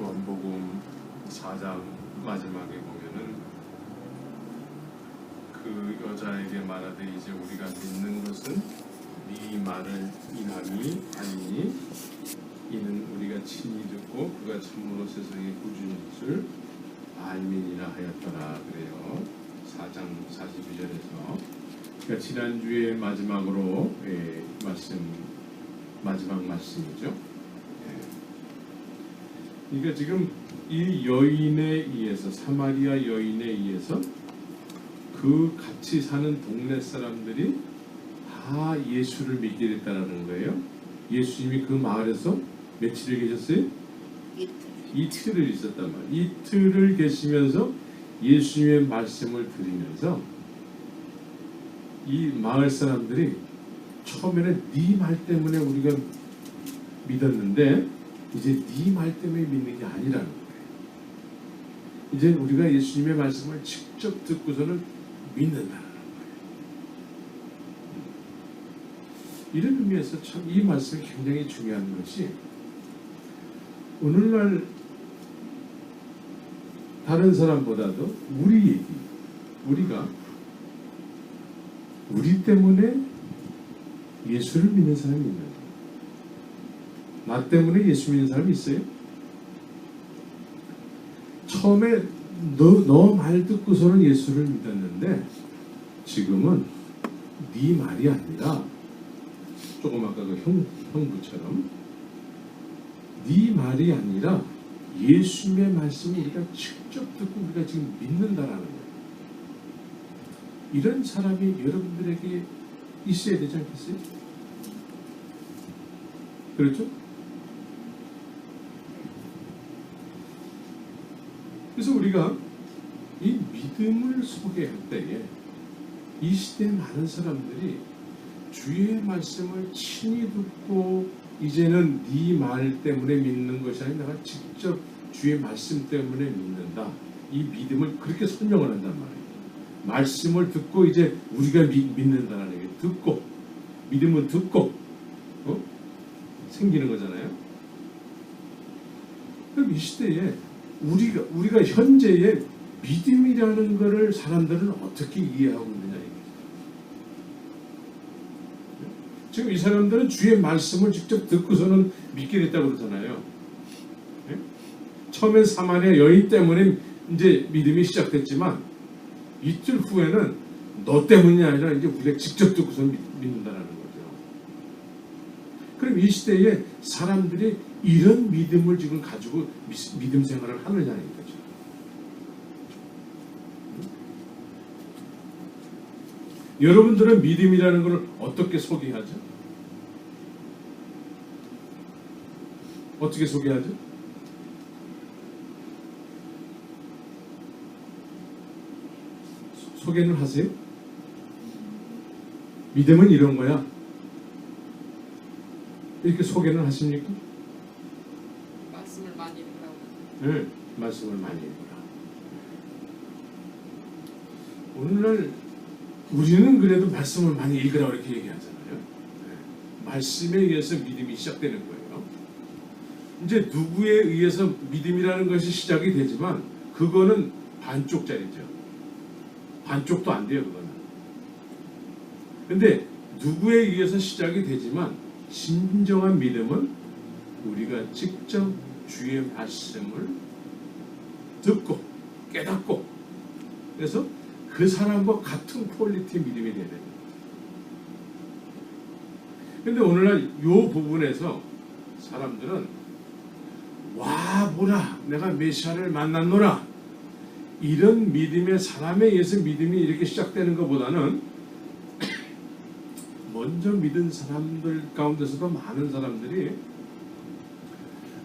요한복음 4장 마지막에 보면은 그 여자에게 말하되 이제 우리가 믿는 것은 네 말을 인함이 아니니 이는 우리가 친히 듣고 그가 참으로 세상의 구주인 줄 알미니라 하였더라 그래요. 4장 42절에서 그러니까 지난주에 마지막으로 마지막 말씀이죠. 그러니까 지금 이 여인에 의해서 사마리아 여인에 의해서 그 같이 사는 동네 사람들이 다 예수를 믿게 됐다는 거예요. 예수님이 그 마을에서 며칠을 계셨어요? 이틀을 있었단 말이에요. 이틀을 계시면서 예수님의 말씀을 들으면서 이 마을 사람들이 처음에는 네 말 때문에 우리가 믿었는데 이제 네 말 때문에 믿는 게 아니라는 거예요. 이제 우리가 예수님의 말씀을 직접 듣고서는 믿는다는 거예요. 이런 의미에서 참 이 말씀이 굉장히 중요한 것이 오늘날 다른 사람보다도 우리가 우리 때문에 예수를 믿는 사람이 있는 거예요. 나 때문에 예수 믿는 사람이 있어요? 처음에 너 말 듣고서는 예수를 믿었는데 지금은 네 말이 아니라 조금 아까 그 형부처럼 네 말이 아니라 예수님의 말씀을 우리가 직접 듣고 우리가 지금 믿는다라는 거예요. 이런 사람이 여러분들에게 있어야 되지 않겠어요? 그렇죠? 그래서 우리가 이 믿음을 소개할 때에 이 시대에 많은 사람들이 주의 말씀을 친히 듣고 이제는 네 말 때문에 믿는 것이 아니라 내가 직접 주의 말씀 때문에 믿는다. 이 믿음을 그렇게 설명을 한단 말이에요. 말씀을 듣고 이제 우리가 믿는다는 게 듣고 믿음은 듣고 생기는 거잖아요. 그럼 이 시대에 우리가 현재의 믿음이라는 것을 사람들은 어떻게 이해하고 있느냐 이거죠. 지금 이 사람들은 주의 말씀을 직접 듣고서는 믿게 됐다고 그러잖아요. 처음엔 사마리아 여인 때문에 이제 믿음이 시작됐지만 이틀 후에는 너 때문이 아니라 이제 우리가 직접 듣고서 믿는다라는 거죠. 그럼 이 시대에 사람들이 이런 믿음을 지금 가지고 믿음 생활을 하느냐는 거죠. 여러분들은 믿음이라는 것을 어떻게 소개하죠? 어떻게 소개하죠? 소개는 하세요? 믿음은 이런 거야. 이렇게 소개는 하십니까? 말씀을 많이 읽으라고. 네, 말씀을 많이 읽으라. 오늘날 우리는 그래도 말씀을 많이 읽으라고 이렇게 얘기하잖아요. 네. 말씀에 의해서 믿음이 시작되는 거예요. 이제 누구에 의해서 믿음이라는 것이 시작이 되지만 그거는 반쪽짜리죠. 반쪽도 안 돼요, 그거는. 근데 누구에 의해서 시작이 되지만 진정한 믿음은 우리가 직접 주의 말씀을 듣고 깨닫고 그래서 그 사람과 같은 퀄리티의 믿음이 돼야 됩니다. 근데 오늘날 이 부분에서 사람들은 와 보라 내가 메시아를 만났노라 이런 믿음의 사람에 의해서 믿음이 이렇게 시작되는 것보다는 먼저 믿은 사람들 가운데서도 많은 사람들이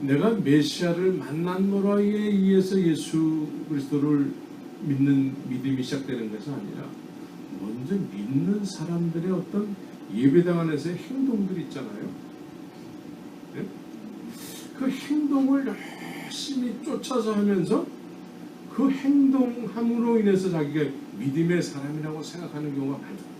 내가 메시아를 만났노라에 의해서 예수 그리스도를 믿는 믿음이 시작되는 것이 아니라 먼저 믿는 사람들의 어떤 예배당 안에서의 행동들이 있잖아요. 네? 그 행동을 열심히 쫓아서 하면서 그 행동함으로 인해서 자기가 믿음의 사람이라고 생각하는 경우가 많죠.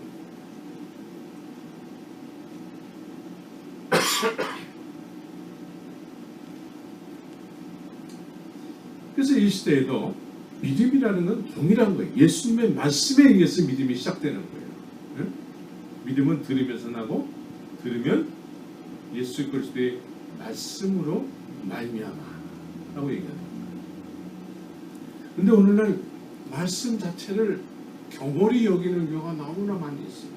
그래서 이 시대에도 믿음이라는 건 동일한 거예요. 예수님의 말씀에 의해서 믿음이 시작되는 거예요. 예? 믿음은 들으면서 나고 들으면 예수 그리스도의 말씀으로 말미암아라고 얘기하는 거예요. 근데 오늘날 말씀 자체를 경홀히 여기는 경우가 너무나 많이 있어요.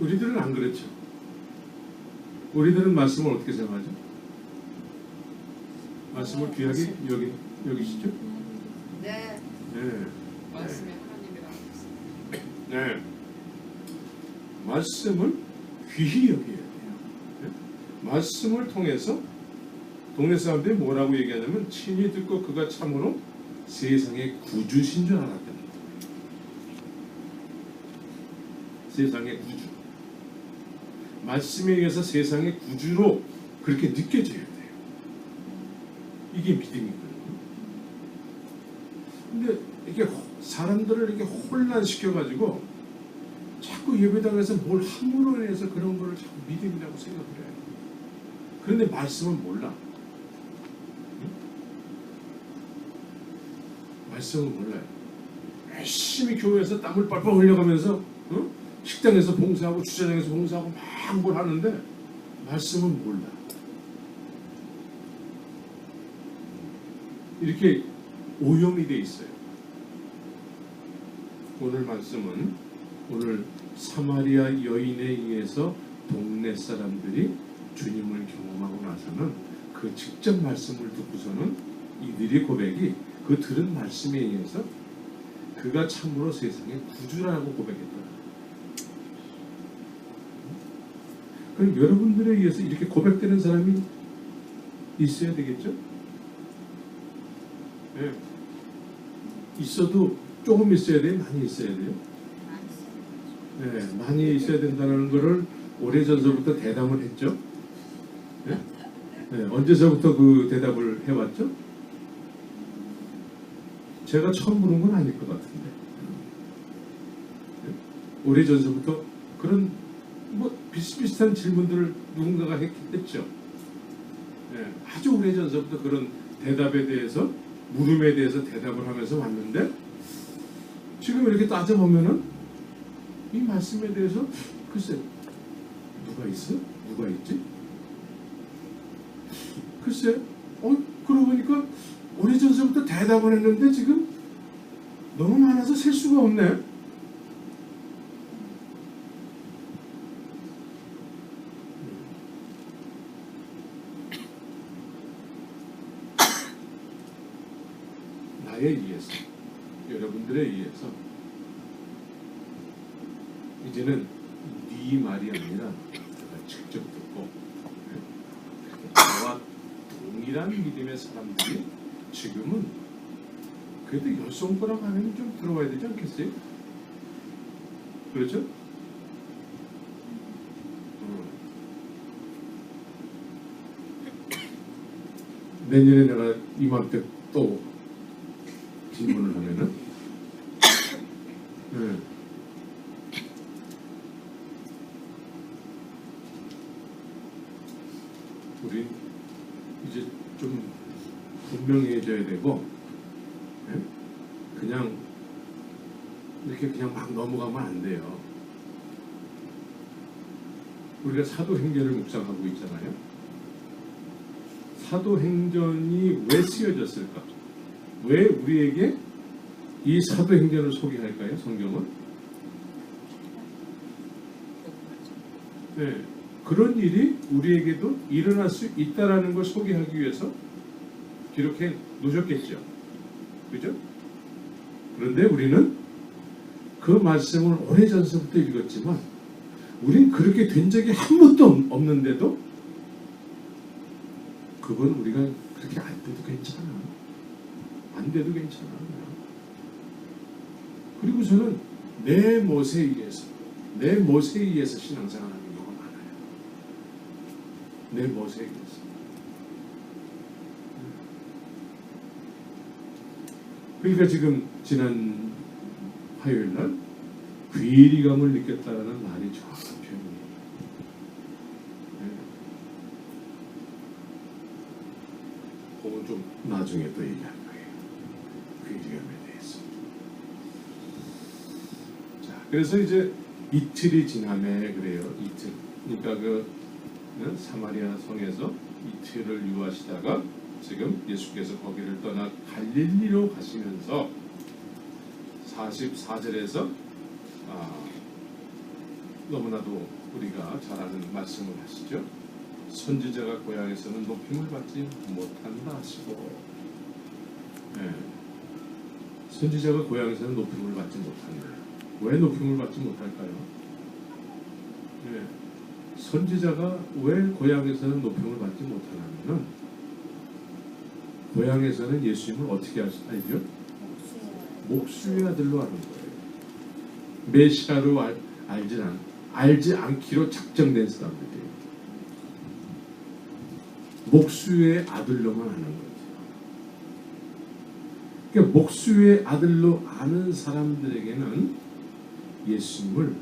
우리들은 안 그렇죠. 우리들은 말씀을 어떻게 생각하죠? 말씀을 귀하게 여기시죠? 네. 네. 말씀의 하나님이라고 했습니다. 네. 말씀을 귀히 여겨야 돼요. 네? 말씀을 통해서 동네 사람들이 뭐라고 얘기하냐면 친히 듣고 그가 참으로 세상의 구주신 줄 알았다. 세상의 구주. 말씀에 의해서 세상의 구주로 그렇게 느껴져야 돼요. 이게 믿음이거든요. 근데 이게 사람들을 이렇게 혼란시켜가지고 자꾸 예배당에서 뭘 함으로 인해서 그런 거를 자꾸 믿음이라고 생각을 해요. 그런데 말씀은 몰라. 말씀은 몰라요. 열심히 교회에서 땀을 뻘뻘 흘려가면서 식당에서 봉사하고 주차장에서 봉사하고 막 뭘 하는데 말씀은 몰라. 이렇게 오염이 돼 있어요. 오늘 말씀은 오늘 사마리아 여인에 의해서 동네 사람들이 주님을 경험하고 나서는 그 직접 말씀을 듣고서는 이들의 고백이 그 들은 말씀에 의해서 그가 참으로 세상의 구주라고 고백했다. 그럼 여러분들에 의해서 이렇게 고백되는 사람이 있어야 되겠죠? 네. 있어도 조금 있어야 돼요? 많이 있어야 돼요? 네, 많이 있어야 된다는 것을 오래전서부터 대담을 했죠? 네? 네, 언제서부터 그 대답을 해왔죠? 제가 처음 부른 건 아닐 것 같은데. 네? 오래전서부터 그런 뭐 비슷비슷한 질문들을 누군가가 했죠. 네, 아주 오래전서부터 그런 대답에 대해서 물음에 대해서 대답을 하면서 왔는데 지금 이렇게 따져보면은 이 말씀에 대해서 글쎄 누가 있어? 누가 있지? 글쎄 그러고 보니까 오래전서부터 대답을 했는데 지금 너무 많아서 셀 수가 없네. 나에 의해서, 여러분들에 의해서 이제는 네 말이 아니라 내가 직접 듣고 나와 동일한 믿음의 사람들이 지금은 그래도 열 손가락 안에는 좀 들어와야 되지 않겠어요? 그렇죠? 내년에 내가 이맘때 또 질문을 하면은 네. 우리 이제 좀 분명해져야 되고 네? 그냥 이렇게 그냥 막 넘어가면 안 돼요. 우리가 사도행전을 묵상하고 있잖아요. 사도행전이 왜 쓰여졌을까? 왜 우리에게 이 사도행전을 소개할까요? 성경은? 네, 그런 일이 우리에게도 일어날 수 있다라는 걸 소개하기 위해서 기록해 놓으셨겠죠. 그죠? 그런데 우리는 그 말씀을 오래전서부터 읽었지만 우린 그렇게 된 적이 한 번도 없는데도 그건 우리가 그렇게 안 돼도 괜찮아. 안 돼도 괜찮아. 그리고 저는 내 멋에 의해서 신앙생활하는 경우가 많아요. 내 멋에 의해서. 그러니까 지금 지난 화요일 날 괴리감을 느꼈다라는 말이 정확한 표현이에요. 그건 좀 나중에 또 얘기할 거예요. 그 이름에 대해서. 자, 그래서 이제 이틀이 지나네 그래요. 이틀. 그러니까 그 사마리아 성에서 이틀을 유하시다가 지금 예수께서 거기를 떠나 갈릴리로 가시면서 44절에서 너무나도 우리가 잘 아는 말씀을 하시죠. 선지자가 고향에서는 높임을 받지 못한다 하시고, 선지자가 고향에서는 높임을 받지 못한다. 왜 높임을 받지 못할까요? 선지자가 왜 고향에서는 높임을 받지 못하냐면은 고향에서는 예수님을 어떻게 알죠? 목수의 아들로 아는 거예요. 메시아로 알지 않기로 작정된 사람들이에요. 목수의 아들로만 아는 거죠. 그러니까 목수의 아들로 아는 사람들에게는 예수님을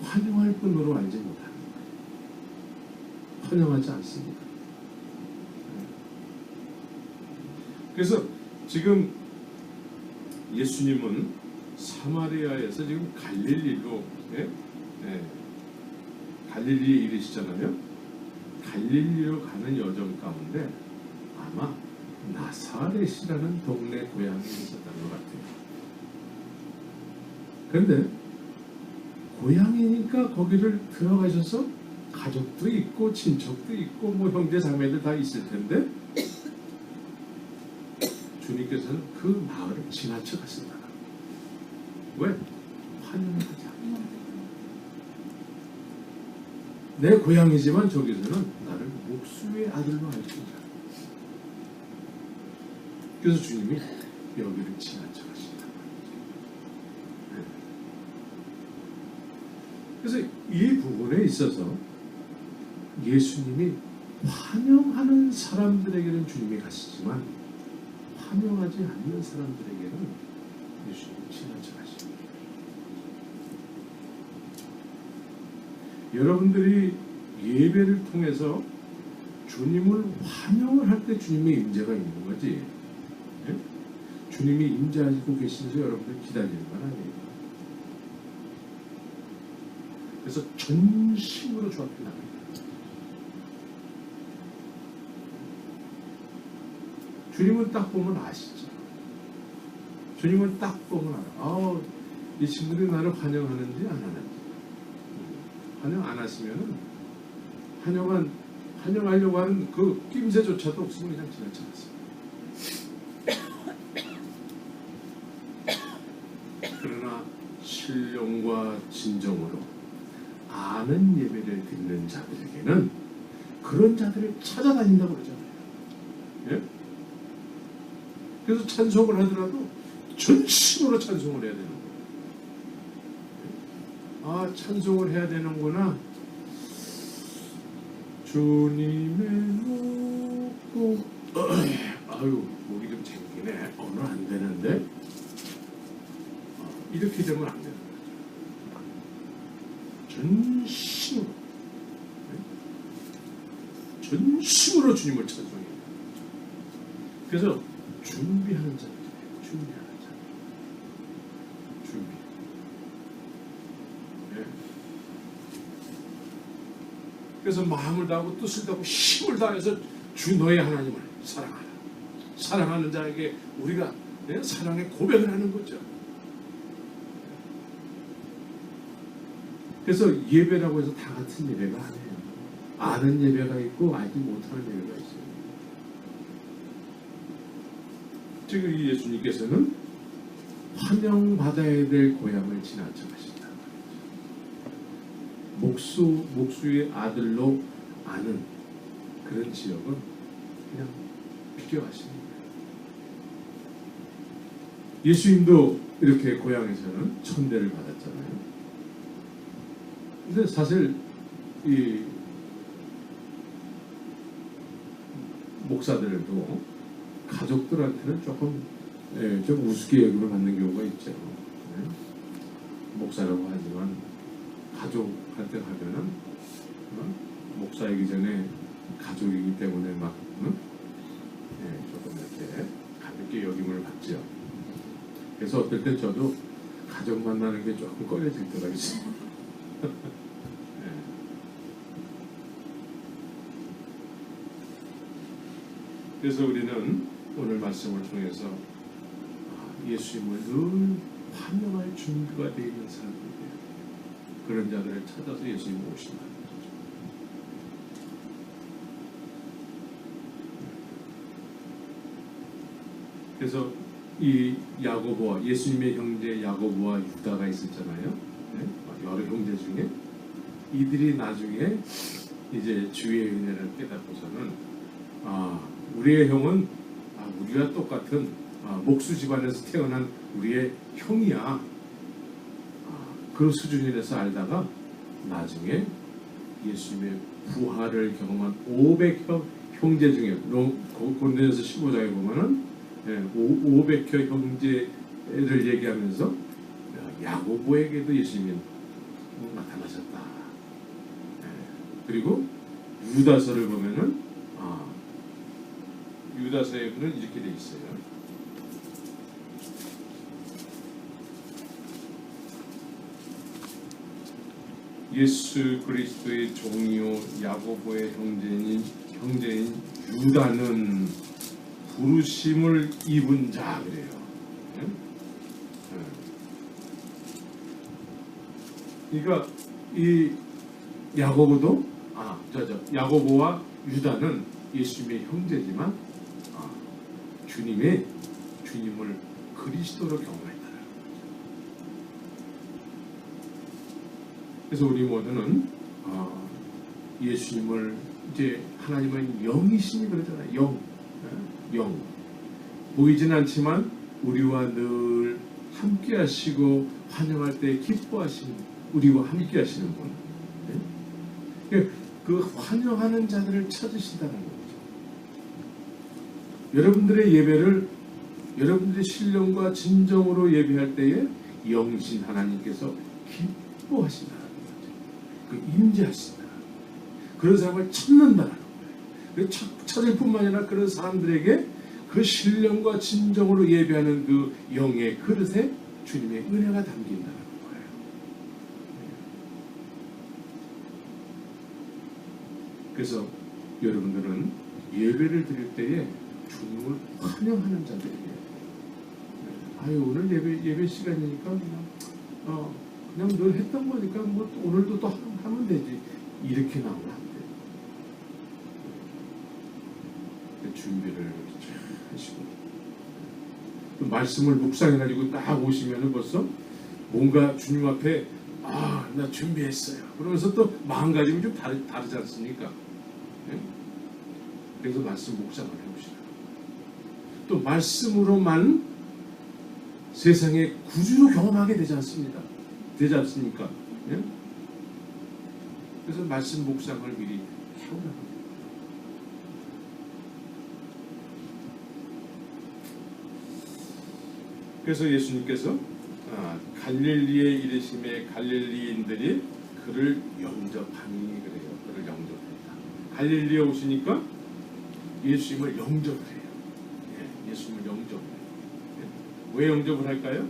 환영할 뿐으로 알지 못하는 거예요. 환영하지 않습니다. 그래서 지금 예수님은 사마리아에서 지금 갈릴리로 갈릴리에 이르시잖아요. 갈릴리로 가는 여정 가운데 아마 나사렛이라는 동네 고향이 있었던 것 같아요. 그런데 고향이니까 거기를 들어가셔서 가족도 있고 친척도 있고 뭐 형제 자매들 다 있을 텐데 주님께서는 그 마을을 지나쳐 가신다. 왜? 환영을 하지 않는다. 내 고향이지만 저기서는 나를 목수의 아들로 알지 못한다. 그래서 주님이 여기를 지나쳐 가신다. 그래서 이 부분에 있어서 예수님이 환영하는 사람들에게는 주님이 가시지만 환영하지 않는 사람들에게는 예수님이 지나쳐 가십니다. 여러분들이 예배를 통해서 주님을 환영을 할 때 주님의 임재가 있는 거지. 주님이 임재하고 계시면서 여러분들 기다리는 건 아니에요. 그래서 전심으로 주 앞에 나갑니다. 주님은 딱 보면 아시죠. 주님은 딱 보면 알아. 이 친구들이 나를 환영하는지 안 하는지. 환영 안 하시면은 환영하려고 하는 그 낌새조차도 없으면 그냥 지나치겠어요. 그러나 신령과 진정으로 아는 예배를 듣는 자들에게는 그런 자들을 찾아다닌다고 그러잖아요. 예? 그래서 찬송을 하더라도 전심으로 찬송을 해야 되는 거예요. 아, 찬송을 해야 되는구나. 주님의 목고 아유 목이 좀 잠기네. 오늘 안 되는데 이렇게 되면 안 되는 거죠. 전심으로 주님을 찬송해요. 그래서 준비하는 자들, 준비하는 자, 준비. 네. 그래서 마음을 다하고 뜻을 다하고 힘을 다해서 주 너의 하나님을 사랑하라. 사랑하는 자에게 우리가 사랑의 고백을 하는 거죠. 그래서 예배라고 해서 다 같은 예배가 아니에요. 아는 예배가 있고 알지 못하는 예배가 있어요. 지금 이 예수님께서는 환영받아야 될 고향을 지나쳐 가신다. 목수의 아들로 아는 그런 지역은 그냥 비교하시는 거예요. 예수님도 이렇게 고향에서는 천대를 받았잖아요. 근데 사실 이 목사들도 가족들한테는 조금 좀 우습게 여김을 받는 경우가 있죠. 목사라고 하지만 가족한테 가면은 목사이기 전에 가족이기 때문에 막 조금 이렇게 가볍게 여김을 받죠. 그래서 어떨 때 저도 가족 만나는 게 조금 꺼려질 때가 있어요. 그래서 우리는 오늘 말씀을 통해서 예수님을 늘 환영할 준비가 되어 있는 사람들이에요. 그런 자들을 찾아서 예수님이 오신다는 거죠. 그래서 이 야고보와 예수님의 형제 야고보와 유다가 있었잖아요. 여러 형제 중에 이들이 나중에 이제 주의 은혜를 깨닫고서는 우리의 형은 우리와 똑같은 목수 집안에서 태어난 우리의 형이야. 그런 수준이라서 알다가 나중에 예수님의 부활을 경험한 500여 형제 중에 고린도전서 15장에 보면은 500여 형제를 얘기하면서 야고보에게도 예수님이 나타나셨다. 그리고 유다서를 보면은 유다서에는 이렇게 돼 있어요. 예수 그리스도의 종이요 야고보의 형제인 유다는 부르심을 입은 자 그래요. 그러니까 이 야고보도 야고보와 유다는 예수님의 형제지만 주님을 그리스도로 경험했다. 그래서 우리 모두는 예수님을 이제 하나님은 영이시니 그러잖아요. 영. 보이진 않지만 우리와 늘 함께 하시고 환영할 때 기뻐하시는 우리와 함께 하시는 분. 그 환영하는 자들을 찾으신다는 거죠. 여러분들의 예배를 여러분들의 신령과 진정으로 예배할 때에 영이신 하나님께서 기뻐하신다는 거죠. 그 임재하신다. 그런 사람을 찾는다는 거예요. 찾을 뿐만 아니라 그런 사람들에게 그 신령과 진정으로 예배하는 그 영의 그릇에 주님의 은혜가 담긴다는 거예요. 그래서 여러분들은 예배를 드릴 때에 주님을 환영하는 자들이에요. 오늘 예배 시간이니까 그냥 늘 했던 거니까 뭐 오늘도 또 하면 되지. 이렇게 나오면 안 돼요. 준비를 하시고 말씀을 묵상해가지고 딱 오시면은 벌써 뭔가 주님 앞에 나 준비했어요. 그러면서 또 마음가짐이 좀 다르지 않습니까? 그래서 말씀 묵상을 해보시라. 또 말씀으로만 세상의 구주로 경험하게 되지 않습니까? 그래서 말씀 묵상을 미리 해오라. 그래서 예수님께서 갈릴리에 이르심에 갈릴리인들이 그를 영접하니 그래요. 그를 영접했다. 갈릴리에 오시니까 예수님을 영접을 해요. 예수님을 영접을 해요. 왜 영접을 할까요?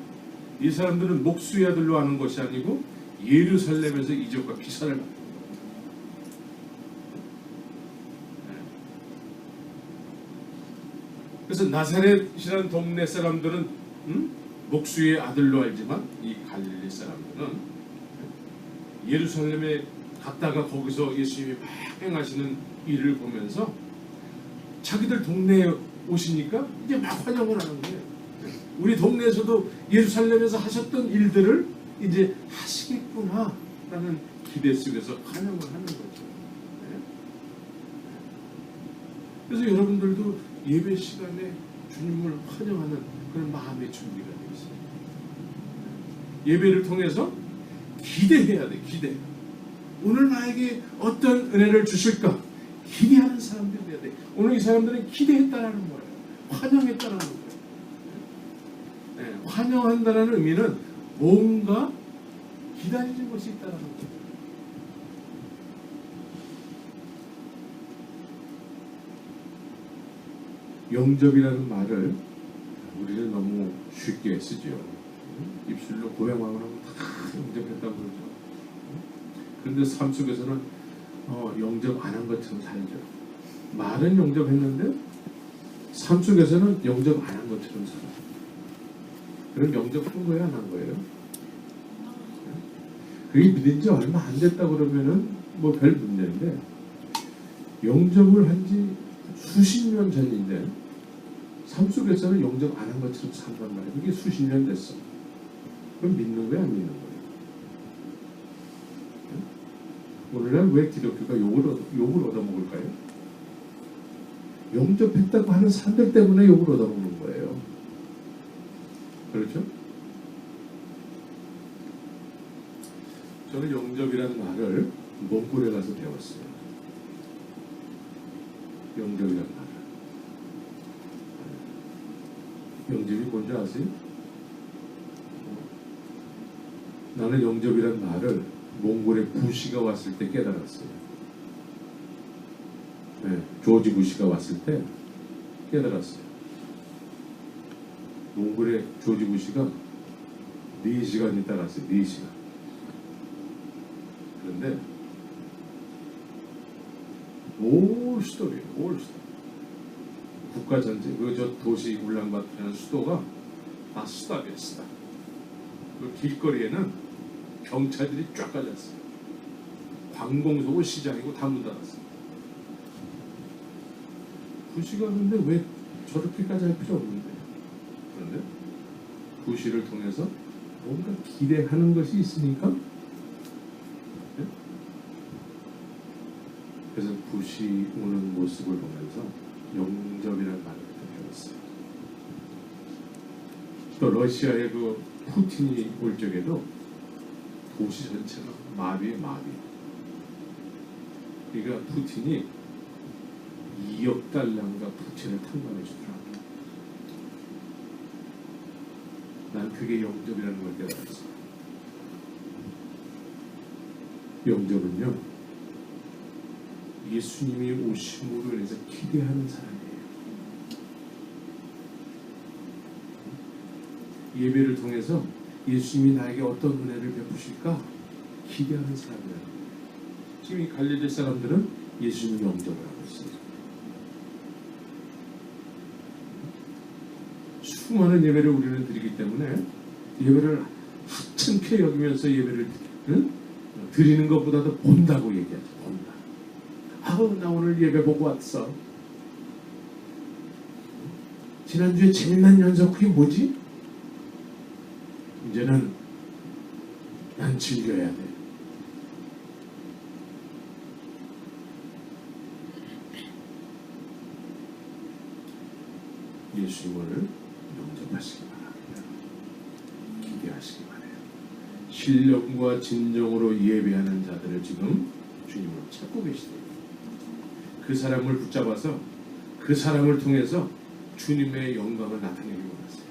이 사람들은 목수의 아들로 아는 것이 아니고 예루살렘에서 이적과 기사를 받는 거예요. 그래서 나사렛이라는 동네 사람들은 목수의 아들로 알지만 이 갈릴리 사람들은 예루살렘에 갔다가 거기서 예수님이 막 행하시는 일을 보면서 자기들 동네에 오시니까 이제 막 환영을 하는 거예요. 우리 동네에서도 예루살렘에서 하셨던 일들을 이제 하시겠구나라는 기대 속에서 환영을 하는 거죠. 그래서 여러분들도 예배 시간에 주님을 환영하는 그런 마음의 준비가 되어 있습니다. 예배를 통해서 기대해야 돼. 기대. 오늘 나에게 어떤 은혜를 주실까? 기대하는 사람들이 돼야 돼. 오늘 이 사람들은 기대했다라는 거예요. 환영했다라는 거예요. 환영한다는 의미는 뭔가 기다리는 것이 있다라는 거예요. 영접이라는 말을 우리는 너무 쉽게 쓰죠. 입술로 고백만 하면 다 영접했다고 그러죠. 그런데 삶 속에서는 영접 안 한 것처럼 살죠. 말은 영접했는데 삶 속에서는 영접 안 한 것처럼 살아요. 그럼 영접한 거예요, 안 한 거예요? 그게 믿은 지 얼마 안 됐다 그러면은 뭐 별 문제인데, 영접을 한 지 수십 년 전인데 삶 속에서는 영접 안 한 것처럼 산단 말이에요. 그게 수십 년 됐어. 그럼 믿는 거야, 안 믿는 거야? 오늘날 왜 기독교가 욕을 얻어먹을까요? 영접했다고 하는 사람들 때문에 욕을 얻어먹는 거예요. 그렇죠? 저는 영접이라는 말을 몽골에 가서 배웠어요. 영접이라는 말을. 영접이 뭔지 아세요? 나는 영접이라는 말을 몽골의 부시가 왔을 때 깨달았어요. 네, 조지 부시가 왔을 때 깨달았어요. 몽골의 조지 부시가 4시간 있다 갔어요. 4시간. 그런데 올 스토리. 국가 전체, 저 도시 울란바토르라는 수도가 다 수답이었어. 그 길거리에는 경찰들이 쫙 깔렸어요. 관공서고 시장이고 다 문 닫았어요. 부시가 근데 왜 저렇게까지 할 필요 없는데? 그런데 부시를 통해서 뭔가 기대하는 것이 있으니까, 네? 그래서 부시 오는 모습을 보면서 영접이라는 말을 배웠어요. 또 러시아의 그 푸틴이 올 적에도 도시 전체가 마비에 마비. 그러니까 푸틴이 2억 달러인가 부채를 탕감해 주더라고요. 난 그게 영접이라는 걸 깨달았어. 영접은요, 예수님이 오심으로 인해서 기대하는 사람이에요. 예배를 통해서 예수님이 나에게 어떤 은혜를 베푸실까 기대하는 사람이에요. 지금 이 갈릴리 사람들은 예수님을 영접을 하고 있어요. 수많은 예배를 우리는 드리기 때문에 예배를 하찮게 여기면서 예배를 드리는 것보다도 본다고 얘기하죠. 본다. 아우, 나 오늘 예배 보고 왔어. 지난주에 재미난 연속 그게 뭐지? 이제는 난 즐겨야 돼. 예수님을 영접하시기 바랍니다. 기대하시기 바라요. 신령과 진정으로 예배하는 자들을 지금 주님을 찾고 계시대요. 그 사람을 붙잡아서 그 사람을 통해서 주님의 영광을 나타내기 원하세요.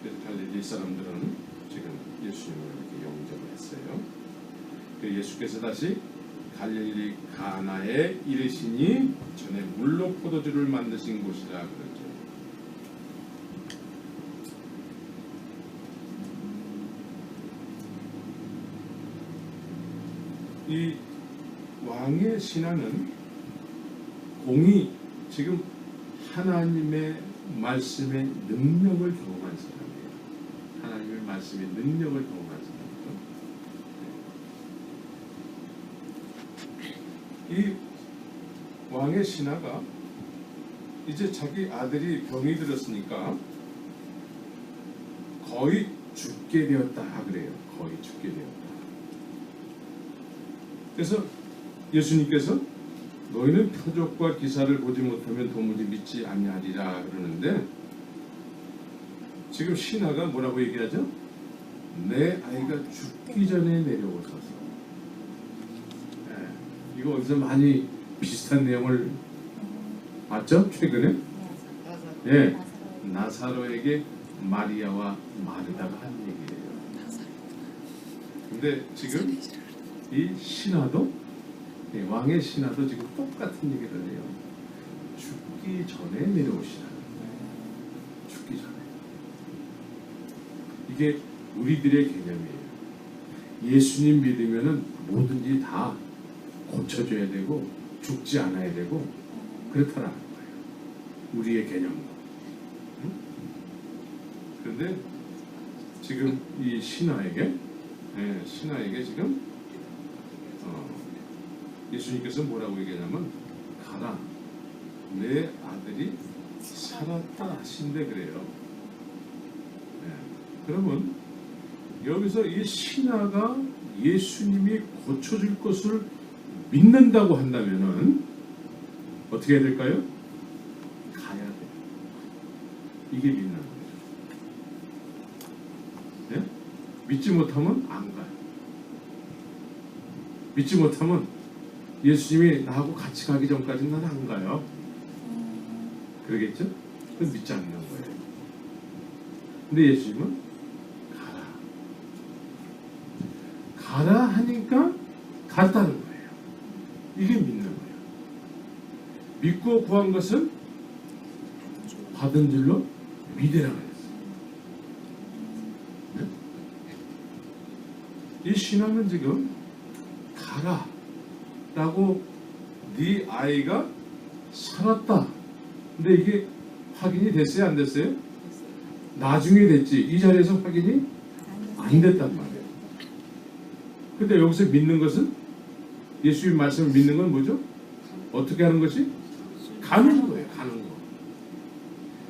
그래서 갈릴리 사람들은 지금 예수님을 이렇게 영접을 했어요. 그 예수께서 다시 갈릴리 가나에 이르시니 전에 물로 포도주를 만드신 곳이라 그러죠. 이 왕의 신하는 공이 지금 하나님의 말씀의 능력을 경험한 사람이에요. 하나님의 말씀의 능력을 경험한 사람이죠. 이 왕의 신하가 이제 자기 아들이 병이 들었으니까 거의 죽게 되었다 그래요. 거의 죽게 되었다. 그래서 예수님께서 너희는 표적과 기사를 보지 못하면 도무지 믿지 아니하리라 그러는데, 지금 신하가 뭐라고 얘기하죠? 내 아이가 죽기 전에 내려오소서. 이거 어디서 많이 비슷한 내용을 봤죠? 최근에? 예, 나사로에게 마리아와 마르다가 한 얘기예요. 근데 지금 이 신하도 왕의 신하도 지금 똑같은 얘기를 해요. 죽기 전에 내려오시라. 죽기 전에. 이게 우리들의 개념이에요. 예수님 믿으면은 뭐든지 다 고쳐줘야 되고 죽지 않아야 되고 그렇다라는 거예요. 우리의 개념. 응? 그런데 지금 이 신하에게 지금 예수님께서 뭐라고 얘기하냐면 가라 내 아들이 살았다 하신대 그래요. 그러면 여기서 이 신하가 예수님이 고쳐줄 것을 믿는다고 한다면은 어떻게 해야 될까요? 가야 돼요. 이게 믿는 거예요. 네? 믿지 못하면 안 가요. 믿지 못하면 예수님이 나하고 같이 가기 전까지는 난 안 가요. 그러겠죠? 그건 믿지 않는 거예요. 근데 예수님은 가라 하니까 갔다는 거예요. 이게 믿는 거예요. 믿고 구한 것은 받은 줄로 믿으라고 했어요. 네? 이 신앙은 지금 가라 라고 네 아이가 살았다. 근데 이게 확인이 됐어요? 안 됐어요? 나중에 됐지. 이 자리에서 확인이 안 됐단 말이에요. 근데 여기서 믿는 것은 예수님 말씀을 믿는 건 뭐죠? 어떻게 하는 것이? 가는 거예요. 가는 거.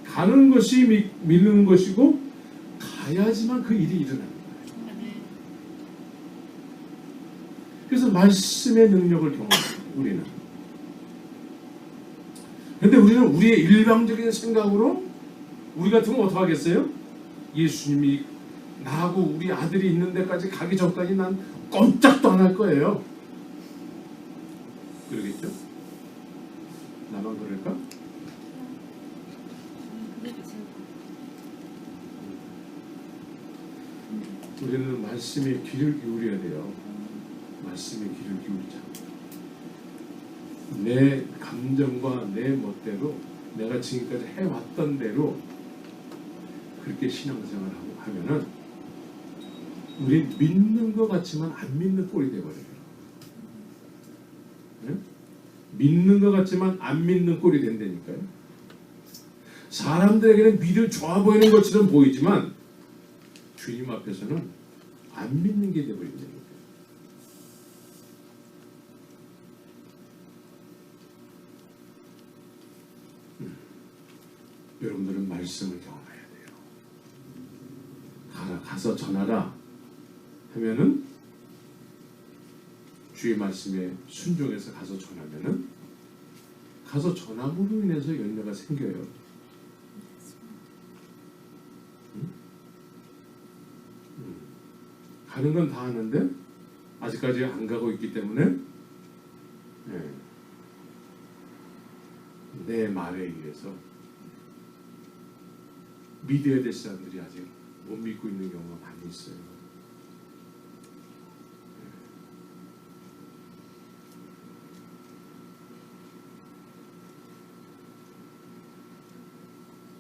가는 것이 믿는 것이고 가야지만 그 일이 일어나는 거예요. 그래서 말씀의 능력을 경험해요. 우리는. 근데 우리는 우리의 일방적인 생각으로 우리 같으면 어떻게 하겠어요? 예수님이 나하고 우리 아들이 있는 데까지 가기 전까지 난 꼼짝도 안 할 거예요. 그러겠죠? 나만 그럴까? 우리는 말씀에 귀를 기울여야 돼요. 말씀에 귀를 기울이자. 내 감정과 내 멋대로 내가 지금까지 해왔던 대로 그렇게 신앙생활을 하면은 우리 믿는 것 같지만 안 믿는 꼴이 돼버려요. 네? 믿는 것 같지만 안 믿는 꼴이 된다니까요. 사람들에게는 믿음 좋아 보이는 것처럼 보이지만 주님 앞에서는 안 믿는 게 돼버린다니까요. 여러분들은 말씀을 경험해야 돼요. 가서 전하라 하면은 주의 말씀에 순종해서 가서 전하면은 가서 전함으로 인해서 열매가 생겨요. 가는 건 다 하는데 아직까지 안 가고 있기 때문에 내 말에 의해서 믿어야 될 사람들이 아직 못 믿고 있는 경우가 많이 있어요.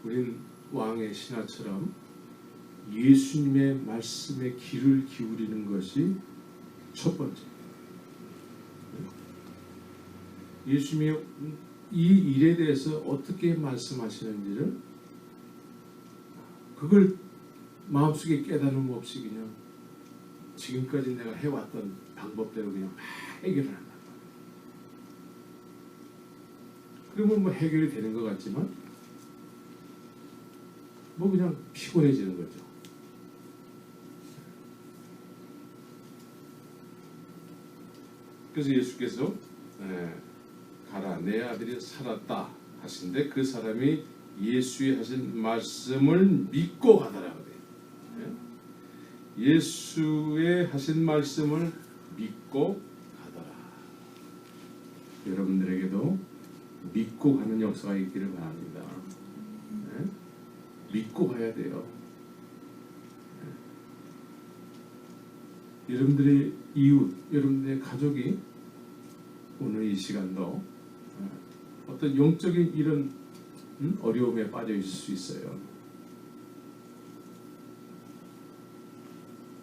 우린 왕의 신하처럼 예수님의 말씀에 귀를 기울이는 것이 첫 번째. 예수님이 이 일에 대해서 어떻게 말씀하시는지를 그걸 마음속에 깨달음 없이 그냥 지금까지 내가 해왔던 방법대로 그냥 막 해결을 한단 말이에요. 그러면 뭐 해결이 되는 것 같지만 뭐 그냥 피곤해지는 거죠. 그래서 예수께서 가라 내 아들이 살았다 하신데 그 사람이 예수의 하신 말씀을 믿고 가더라 그래요. 예수의 하신 말씀을 믿고 가더라. 여러분들에게도 믿고 가는 역사가 있기를 바랍니다. 믿고 가야 돼요. 여러분들의 이웃, 여러분들의 가족이 오늘 이 시간도 어떤 영적인 이런 어려움에 빠져 있을 수 있어요.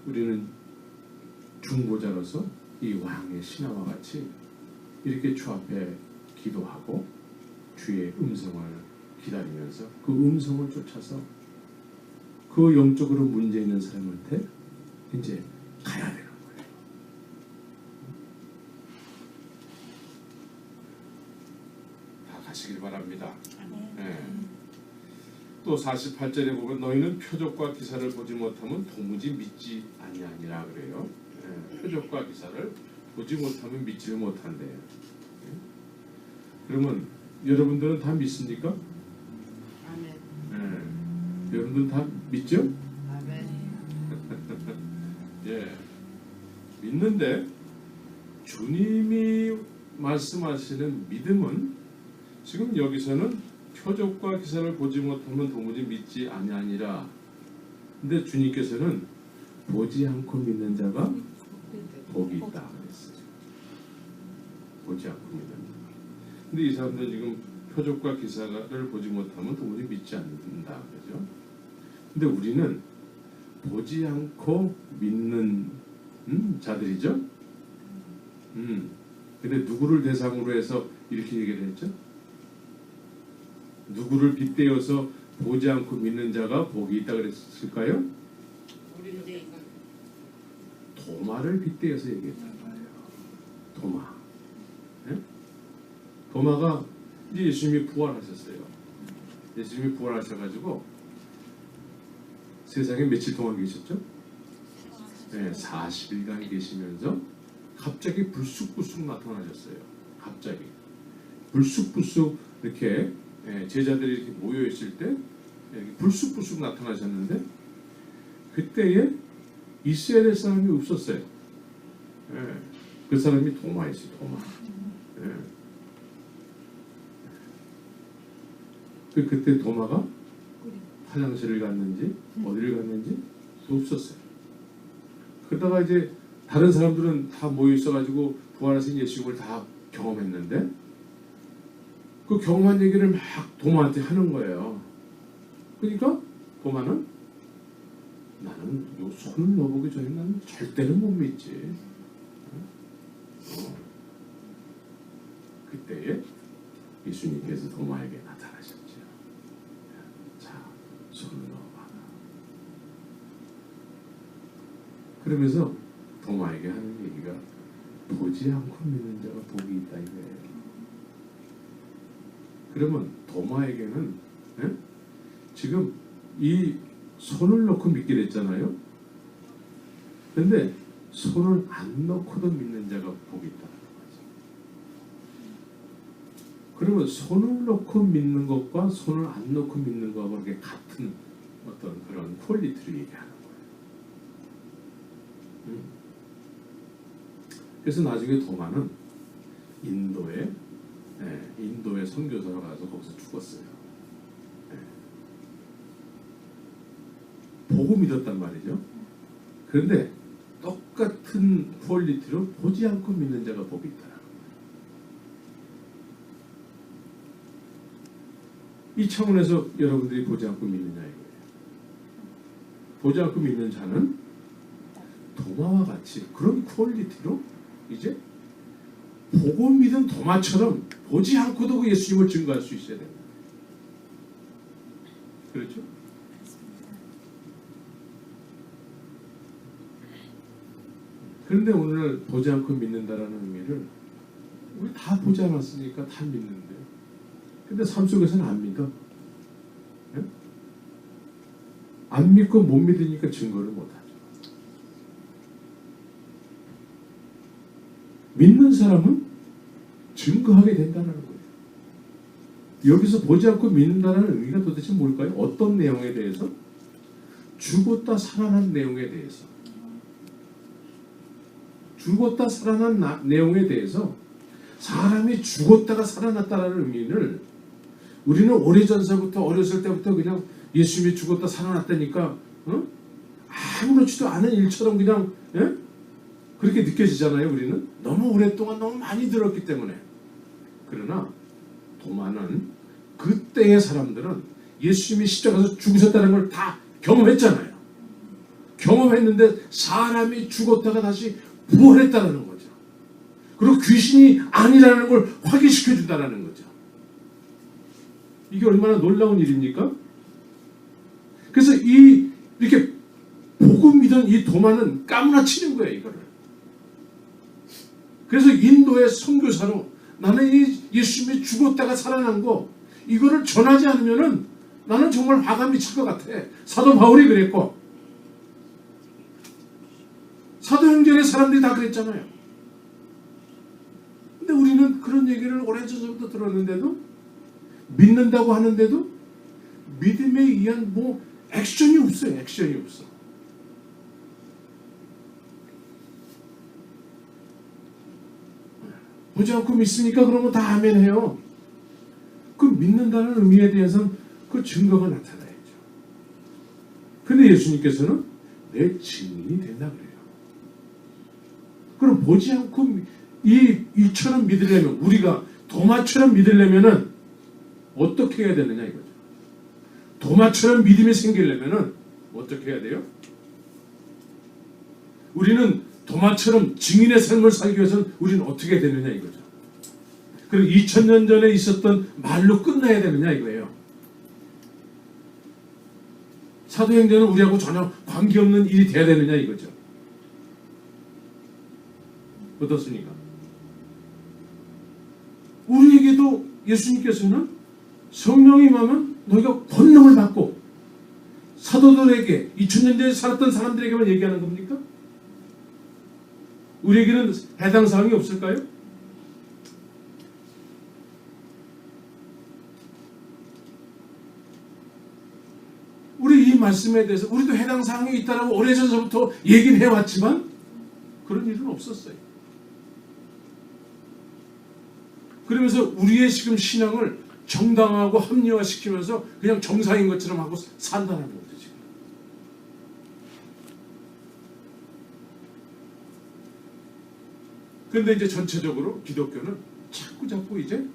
우리는 중보자로서 이 왕의 신하와 같이 이렇게 주 앞에 기도하고 주의 음성을 기다리면서 그 음성을 쫓아서 그 영적으로 문제 있는 사람한테 이제 가야 되는 거예요. 다 가시길 바랍니다. 네. 또 48절에 보면 너희는 표적과 기사를 보지 못하면 도무지 믿지 아니하니라 그래요. 네. 표적과 기사를 보지 못하면 믿지를 못한대요. 네. 그러면 여러분들은 다 믿습니까? 아멘. 네. 여러분들 다 믿죠? 아멘. 예. 믿는데 주님이 말씀하시는 믿음은 지금 여기서는 표적과 기사를 보지 못하면 도무지 믿지 아니하니라. 근데 주님께서는 보지 않고 믿는 자가 복이 있다 그랬어요. 보지 않고 믿는 자. 근데 이 사람들은 지금 표적과 기사를 보지 못하면 도무지 믿지 않는다 그러죠. 근데 우리는 보지 않고 믿는 자들이죠. 근데 누구를 대상으로 해서 이렇게 얘기를 했죠? 누구를 빗대어서 보지 않고 믿는 자가 복이 있다 그랬을까요? 우리인데 도마를 빗대어서 얘기했단 말이에요. 도마. 네? 도마가 이제 예수님이 부활하셨어요. 예수님이 부활하셔가지고 세상에 며칠 동안 계셨죠? 네, 40일간 계시면서 갑자기 불쑥불쑥 나타나셨어요. 갑자기 불쑥불쑥 이렇게 제자들이 이렇게 모여 있을 때 불쑥불쑥 나타나셨는데 그때에 있어야 될 사람이 없었어요. 그 사람이 도마였어요. 도마. 그때 도마가 화장실을 갔는지 어디를 갔는지 없었어요. 그러다가 이제 다른 사람들은 다 모여 있어가지고 부활하신 예수님을 다 경험했는데 그 경험한 얘기를 막 도마한테 하는 거예요. 그러니까 도마는 나는 요 손을 넣어보기 전에 나는 절대로 못 믿지. 그때에 예수님께서 도마에게 나타나셨죠. 자, 손을 넣어봐라. 그러면서 도마에게 하는 얘기가 보지 않고 믿는 자가 복이 있다 이거예요. 그러면 도마에게는 지금 이 손을 넣고 믿게 됐잖아요. 근데 손을 안 넣고도 믿는 자가 복이 있다는 거죠. 그러면 손을 넣고 믿는 것과 손을 안 넣고 믿는 것하고 이렇게 같은 어떤 그런 퀄리티를 얘기하는 거예요. 그래서 나중에 도마는 인도에 선교사로 가서 거기서 죽었어요. 보고 믿었단 말이죠. 그런데 똑같은 퀄리티로 보지 않고 믿는 자가 복이 있더라. 이 차원에서 여러분들이 보지 않고 믿느냐 이거예요. 보지 않고 믿는 자는 도마와 같이 그런 퀄리티로 이제 보고 믿은 도마처럼 보지 않고도 그 예수님을 증거할 수 있어야 됩니다. 그렇죠? 그런데 오늘 보지 않고 믿는다라는 의미를 우리 다 보지 않았으니까 다 믿는데 근데 삶 속에서는 안 믿어. 네? 안 믿고 못 믿으니까 증거를 못하죠. 믿는 사람은 증거하게 된다는 거예요. 여기서 보지 않고 믿는다는 의미가 도대체 뭘까요? 어떤 내용에 대해서? 죽었다 살아난 내용에 대해서. 죽었다 살아난 내용에 대해서 사람이 죽었다가 살아났다는 의미를 우리는 오래전서부터 어렸을 때부터 그냥 예수님이 죽었다 살아났다니까 아무렇지도 않은 일처럼 그냥 그렇게 느껴지잖아요. 우리는 너무 오랫동안 너무 많이 들었기 때문에. 그러나 도마는 그때의 사람들은 예수님이 십자가에서 죽으셨다는 걸 다 경험했잖아요. 경험했는데 사람이 죽었다가 다시 부활했다는 거죠. 그리고 귀신이 아니라는 걸 확인시켜 준다는 거죠. 이게 얼마나 놀라운 일입니까? 그래서 이렇게 복음 믿은 이 도마는 까무라치는 거예요, 이거를. 그래서 인도의 선교사로 나는 이 예수님이 죽었다가 살아난 거 이거를 전하지 않으면은 나는 정말 화가 미칠 것 같아. 사도 바울이 그랬고 사도행전의 사람들이 다 그랬잖아요. 근데 우리는 그런 얘기를 오래전부터 들었는데도 믿는다고 하는데도 믿음에 의한 뭐 액션이 없어요. 액션이 없어. 보지 않고 믿습니까? 그러면 다 아멘 해요. 그 믿는다는 의미에 대해서는 그 증거가 나타나야죠. 근데 예수님께서는 내 증인이 된다 그래요. 그럼 보지 않고 이처럼 믿으려면, 우리가 도마처럼 믿으려면은 어떻게 해야 되느냐 이거죠. 도마처럼 믿음이 생기려면은 어떻게 해야 돼요? 우리는 도마처럼 증인의 삶을 살기 위해서는 우리는 어떻게 되느냐 이거죠. 그리고 2000년 전에 있었던 말로 끝나야 되느냐 이거예요. 사도행전은 우리하고 전혀 관계없는 일이 돼야 되느냐 이거죠. 어떻습니까? 우리에게도 예수님께서는 성령이 임하면 너희가 권능을 받고, 사도들에게 2000년 전에 살았던 사람들에게만 얘기하는 겁니까? 우리에게는 해당 사항이 없을까요? 우리 이 말씀에 대해서 우리도 해당 사항이 있다라고 오래전부터 얘기는 해왔지만 그런 일은 없었어요. 그러면서 우리의 지금 신앙을 정당화하고 합리화시키면서 그냥 정상인 것처럼 하고 산다는 거죠. 지금. 그런데 이제 전체적으로 기독교는 자꾸 이제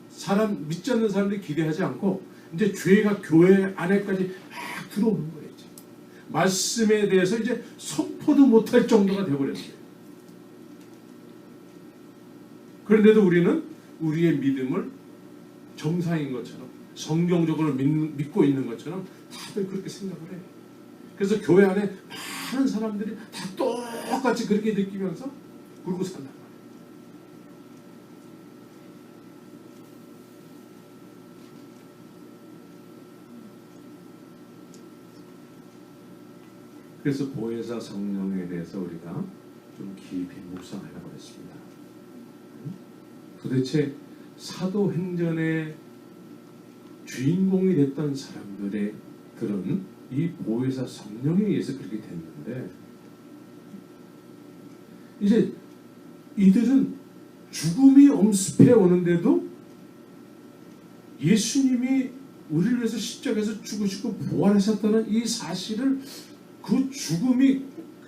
사람 믿지 않는 사람들이 기대하지 않고 이제 죄가 교회 안에까지 막 들어오는 거예요. 이제. 말씀에 대해서 이제 선포도 못할 정도가 되어버렸어요. 그런데도 우리는 우리의 믿음을 정상인 것처럼, 성경적으로 믿고 있는 것처럼 다들 그렇게 생각을 해요. 그래서 교회 안에 많은 사람들이 다 똑같이 그렇게 느끼면서 그러고 산단 말이에요. 그래서 보혜사 성령에 대해서 우리가 좀 깊이 묵상하려고 했습니다. 도대체 사도행전의 주인공이 됐던 사람들의 들은 이 보혜사 성령에 의해서 그렇게 됐는데, 이제 이들은 죽음이 엄습해 오는데도 예수님이 우리를 위해서 십자가에서 죽으시고 부활하셨다는 이 사실을, 그 죽음이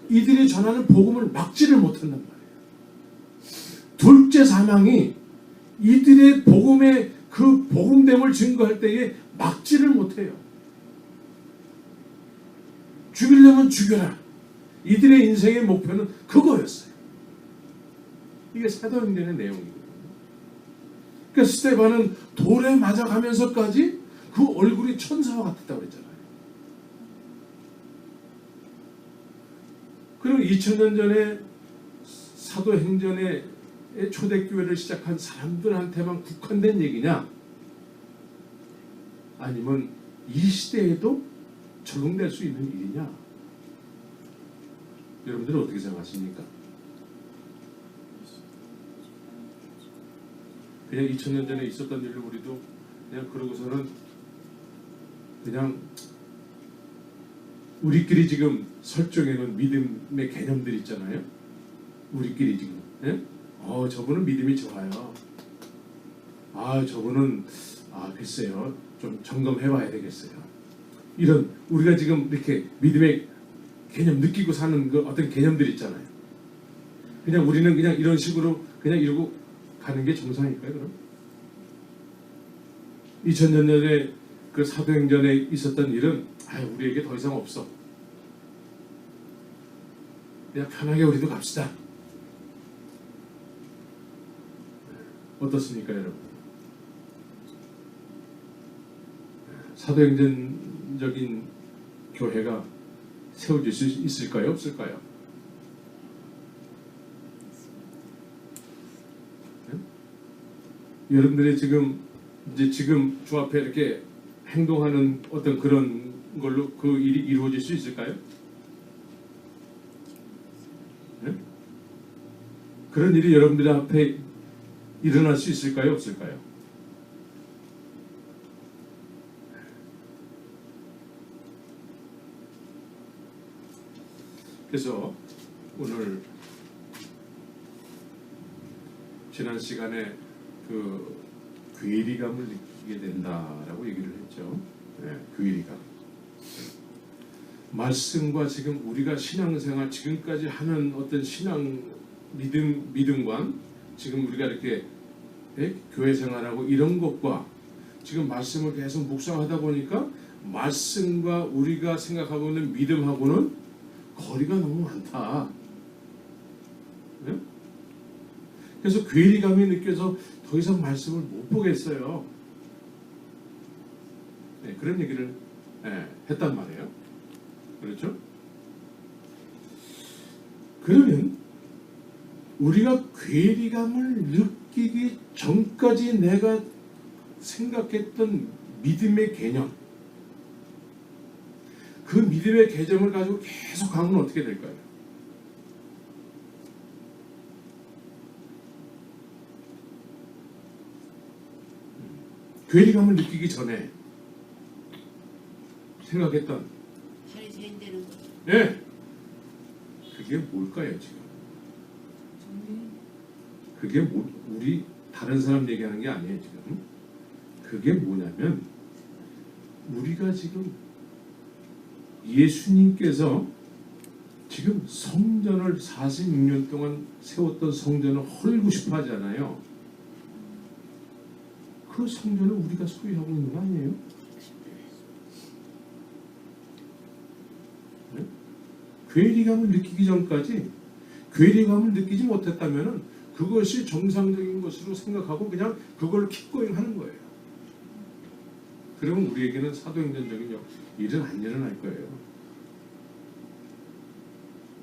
이들이 전하는 복음을 막지를 못한단 말이에요. 둘째 사망이 이들의 복음의 그 복음됨을 증거할 때에 막지를 못해요. 죽이려면 죽여라. 이들의 인생의 목표는 그거였어요. 이게 사도행전의 내용이거든요. 그러니까 스데반은 돌에 맞아가면서까지 그 얼굴이 천사와 같았다고 그랬잖아요. 그리고 2000년 전에 사도행전의 초대교회를 시작한 사람들한테만 국한된 얘기냐? 아니면 이 시대에도 적용될 수 있는 일이냐? 여러분들은 어떻게 생각하십니까? 그냥 2000년 전에 있었던 일을 우리도 그냥 그러고서는 그냥 우리끼리 지금 설정해놓은 믿음의 개념들 있잖아요. 우리끼리 지금 저분은 믿음이 좋아요. 저분은 글쎄요, 좀 점검해봐야 되겠어요. 이런 우리가 지금 이렇게 믿음의 개념 느끼고 사는 그 어떤 개념들 있잖아요. 그냥 우리는 그냥 이런 식으로 그냥 이러고 가는 게 정상일까요? 그럼 2000년 전에 그 사도행전에 있었던 일은 우리에게 더 이상 없어. 그냥 편하게 우리도 갑시다. 어떻습니까, 여러분? 사도행전적인 교회가 세워질 수 있을까요? 없을까요? 네? 여러분들이 지금 주 앞에 이렇게 행동하는 어떤 그런 걸로 그 일이 이루어질 수 있을까요? 네? 그런 일이 여러분들 앞에 일어날 수 있을까요? 없을까요? 그래서 오늘 지난 시간에 그 괴리감을 느끼게 된다라고 얘기를 했죠. 네, 괴리감. 말씀과 지금 우리가 신앙생활 지금까지 하는 어떤 신앙 믿음관, 지금 우리가 이렇게 교회 생활하고 이런 것과 지금 말씀을 계속 묵상하다 보니까 말씀과 우리가 생각하고 있는 믿음하고는 거리가 너무 많다. 네? 그래서 괴리감이 느껴서 더 이상 말씀을 못 보겠어요. 네, 그런 얘기를 했단 말이에요. 그렇죠? 그러면 우리가 괴리감을 느끼기 전까지 내가 생각했던 믿음의 개념, 그 믿음의 개념을 가지고 계속 가면 어떻게 될까요? 괴리감을 느끼기 전에 생각했던 되는 거죠. 예, 그게 뭘까요 지금? 그게 우리 다른 사람 얘기하는 게 아니에요 지금. 그게 뭐냐면 우리가 지금 예수님께서 지금 성전을 46년 동안 세웠던 성전을 헐고 싶어 하잖아요. 그 성전을 우리가 소유하고 있는 거 아니에요? 네? 괴리감을 느끼기 전까지 괴리감을 느끼지 못했다면 그것이 정상적인 것으로 생각하고 그냥 그걸 킵고잉 하는 거예요. 그러면 우리에게는 사도행전적인 일은 안 일어날 거예요.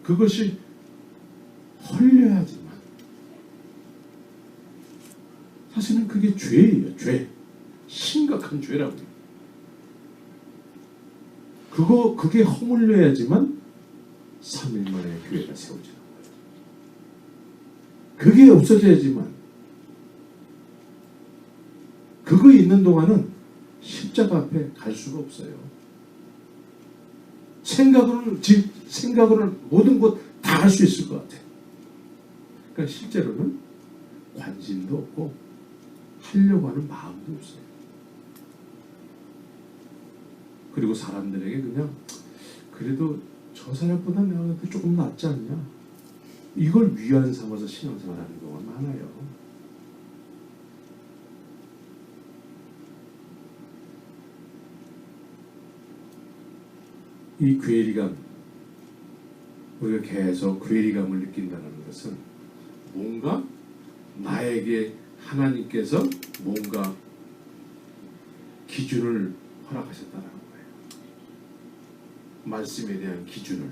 그것이 헐려야지만 사실은 그게 죄예요. 죄. 심각한 죄라고요. 그게 허물려야지만 3일 만에 교회가 세워지는 거예요. 그게 없어져야지만 그거 있는 동안은 십자가 앞에 갈 수가 없어요. 생각으로는 모든 것 다 할 수 있을 것 같아요. 그러니까 실제로는 관심도 없고 하려고 하는 마음도 없어요. 그리고 사람들에게 그냥 그래도 저 사람보다 내가 조금 낫지 않냐, 이걸 위안 삼아서 신앙생활하는 경우가 많아요. 이 괴리감, 우리가 계속 괴리감을 느낀다는 것은 뭔가 나에게 하나님께서 뭔가 기준을 허락하셨다는 거예요. 말씀에 대한 기준을.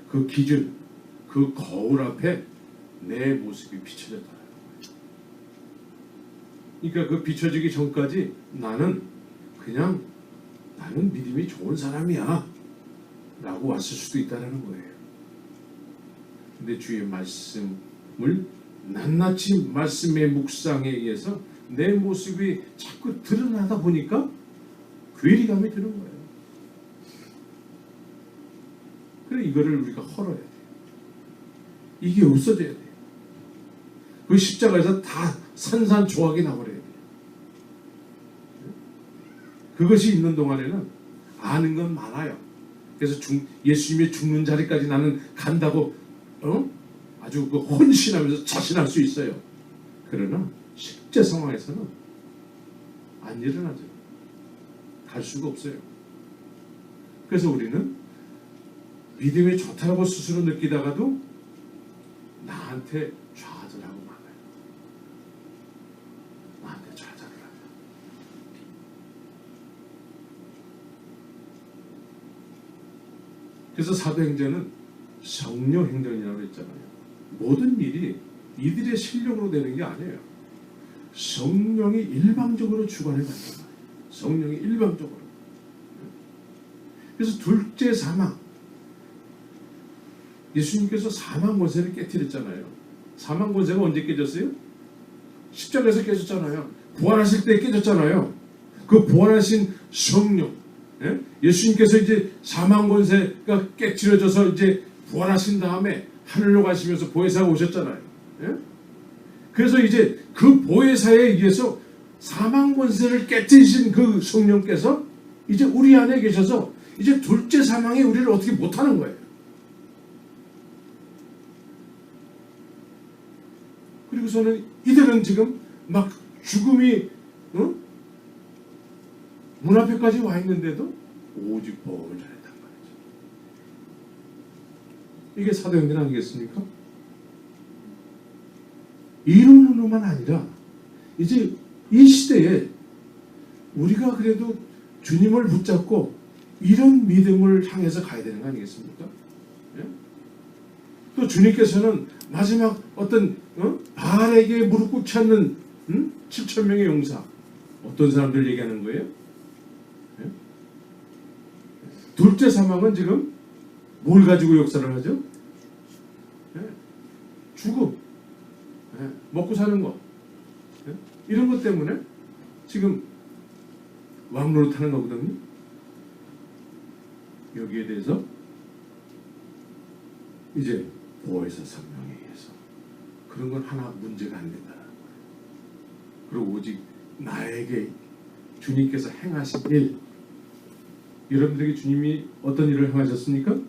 그 기준, 그 거울 앞에 내 모습이 비춰졌다는 거예요. 그러니까 그 비춰지기 전까지 나는 믿음이 좋은 사람이야 라고 왔을 수도 있다는 거예요. 근데 주의 말씀을 낱낱이 말씀의 묵상에 의해서 내 모습이 자꾸 드러나다 보니까 괴리감이 드는 거예요. 그래 이거를 우리가 헐어야 돼요. 이게 없어져야 돼요. 그 십자가에서 다 산산조각이 나버려야 돼요. 그것이 있는 동안에는 아는 건 많아요. 그래서 예수님의 죽는 자리까지 나는 간다고 아주 그 헌신하면서 자신할 수 있어요. 그러나 실제 상황에서는 안 일어나죠. 갈 수가 없어요. 그래서 우리는 믿음이 좋다고 스스로 느끼다가도 나한테 좌절하고 말아요. 나한테 좌절을 하죠. 그래서 사도행전은 성령 행전이라고 했잖아요. 모든 일이 이들의 실력으로 되는 게 아니에요. 성령이 일방적으로 주관해 간단 말이에요. 성령이 일방적으로. 그래서 둘째 사망. 예수님께서 사망 권세를 깨뜨렸잖아요. 사망 권세가 언제 깨졌어요? 십자가에서 깨졌잖아요. 부활하실 때 깨졌잖아요. 그 부활하신 성령. 예수님께서 이제 사망 권세가 깨뜨려져서 이제 부활하신 다음에 하늘로 가시면서 보혜사가 오셨잖아요. 그래서 이제 그 보혜사에 의해서 사망 권세를 깨뜨리신 그 성령께서 이제 우리 안에 계셔서 이제 둘째 사망이 우리를 어떻게 못하는 거예요. 그리고서는 이들은 지금 막 죽음이 문 앞에까지 와 있는데도 오직 복음을 전했단 말이죠. 이게 사도행전 아니겠습니까? 이론으로만 아니라 이제 이 시대에 우리가 그래도 주님을 붙잡고 이런 믿음을 향해서 가야 되는 거 아니겠습니까? 예? 또 주님께서는 마지막 어떤 바알에게 무릎 꿇지 않는 7천 명의 용사, 어떤 사람들 얘기하는 거예요? 예? 둘째 사망은 지금 뭘 가지고 역사를 하죠? 예? 죽음, 예? 먹고 사는 거, 예? 이런 것 때문에 지금 왕노릇 하는 거거든요. 여기에 대해서 이제 보혜사 성령에 의해서 그런 건 하나 문제가 안 된다는 거예요. 그리고 오직 나에게 주님께서 행하신 일, 여러분들에게 주님이 어떤 일을 행하셨습니까?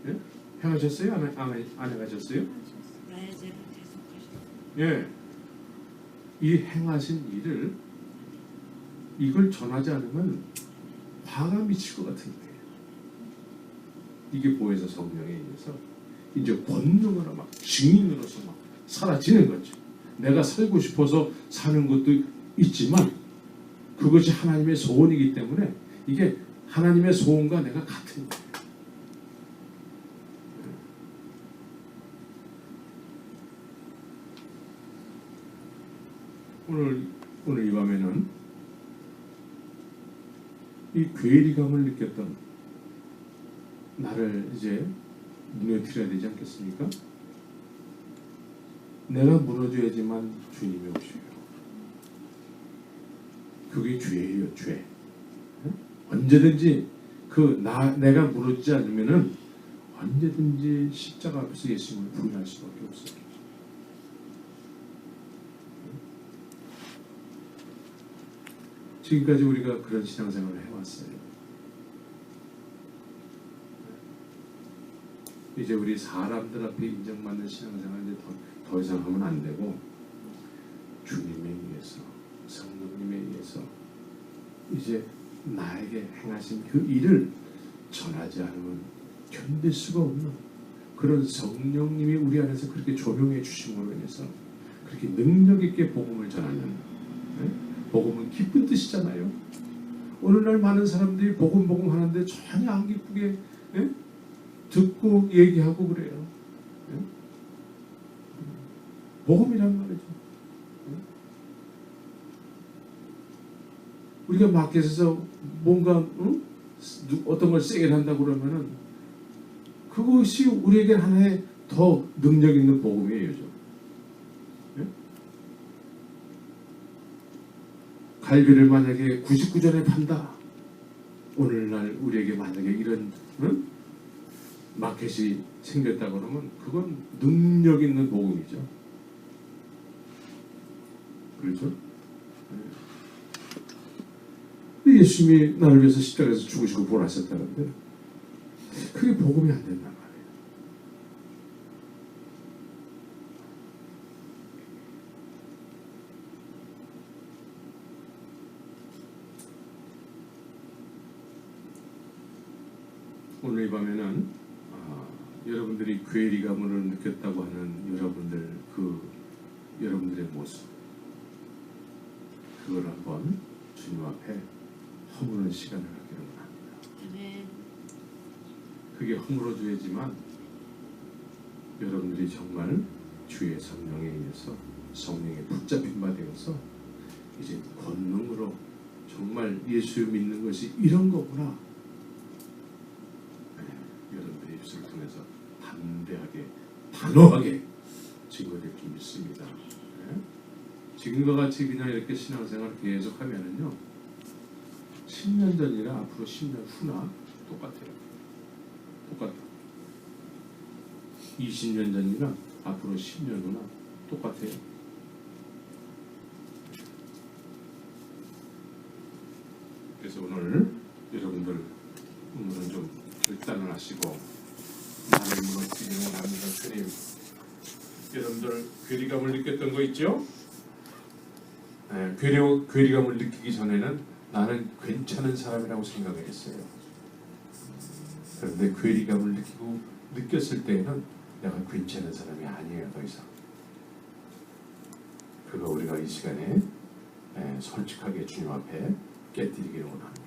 예? 행하셨어요? 안 행하셨어요? 나의 죄를 대속하시고 예. 이 행하신 일을 이걸 전하지 않으면 화가 미칠 것 같은데, 이게 보혜사 성령에 의해서 이제 권능으로 막 증인으로서 막 사라지는 거죠. 내가 살고 싶어서 사는 것도 있지만 그것이 하나님의 소원이기 때문에 이게 하나님의 소원과 내가 같은 거예요. 오늘 이 밤에는 이 괴리감을 느꼈던 나를 이제 무너뜨려야 되지 않겠습니까? 내가 무너져야지만 주님이 오셔요. 그게 죄예요, 죄. 언제든지 내가 무너지지 않으면은 언제든지 십자가 앞에서 예수님을 부인할 수밖에 없어요. 지금까지 우리가 그런 신앙생활을 해왔어요. 이제 우리 사람들 앞에 인정받는 신앙생활을 이제 더 이상 하면 안 되고 주님에 의해서, 성령님에 의해서 이제 나에게 행하신 그 일을 전하지 않으면 견딜 수가 없는 그런 성령님이 우리 안에서 그렇게 조명해 주심으로 인해서 그렇게 능력 있게 복음을 전하는, 복음은 기쁜 뜻이잖아요. 오늘날 많은 사람들이 복음 하는데 전혀 안 기쁘게 듣고 얘기하고 그래요. 복음이란 말이죠. 우리가 마켓에서 뭔가 어떤 걸 세일 한다고 그러면은 그것이 우리에게 하나의 더 능력 있는 복음이에요. 갈비를 만약에 99전에 판다. 오늘날 우리에게 만약에 이런 마켓이 생겼다 그러면 그건 능력 있는 복음이죠. 그렇죠? 예수님이 나를 위해서 십자가에서 죽으시고 부활하셨다는데 그게 복음이 안 된단 말이에요. 오늘 이 밤에는 여러분들이 괴리감을 느꼈다고 하는 여러분들의 모습, 그걸 한번 주님 앞에 허무는 시간을 갖기를 원합니다. 아멘. 그게 허물어져야지만 여러분들이 정말 주의 성령에 의해서 성령에 붙잡힌 바 되어서 이제 권능으로 정말 예수 믿는 것이 이런 거구나. 여러분들의 입술을 통해서 담대하게 단호하게 증거될 줄 믿습니다. 지금과 같이 그냥 이렇게 신앙생활을 계속하면은요, 10년 전이나 앞으로 10년 후나 똑같아요. 똑같아. 20년 전이나 앞으로 10년 후나 똑같아요. 그래서 오늘 여러분들 오늘은 좀 결단을 하시고 나를 무너뜨리는 원합니다. 주님, 여러분들 괴리감을 느꼈던 거 있죠? 네, 괴리감을 느끼기 전에는 나는 괜찮은 사람이라고 생각을 했어요. 그런데 괴리감을 느꼈을 때에는 내가 괜찮은 사람이 아니에요, 더 이상. 그거 우리가 이 시간에 솔직하게 주님 앞에 깨뜨리기를 원합니다.